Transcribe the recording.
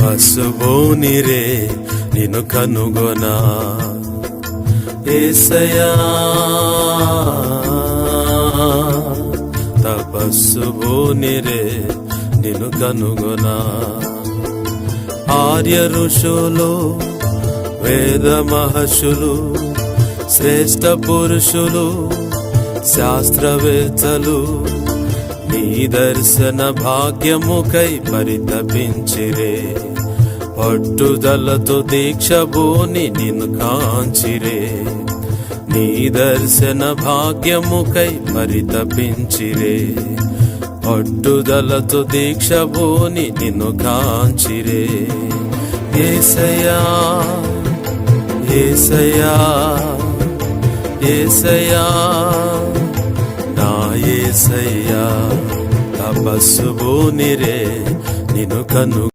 తపస్సుబోనిరే నిన్ను కనుగొనా యేసయ్యా తపస్సుబోనిరే నిన్ను కనుగొనా ఆర్య ఋషులు వేద మహర్షులు శ్రేష్ఠ పురుషులు శాస్త్రవేత్తలు నీ దర్శన భాగ్యముకై పరితపించిరే పట్టుదలతో దీక్షబోని నిన్ను కాంచిరే నీ దర్శన భాగ్యముకై పరితపించిరే పట్టుదలతో దీక్షబోని నిన్ను కాంచిరే యేసయ్యా యేసయ్యా యేసయ్యా నా యేసయ్యా తపస్సుబోనిరే నిన్ను కను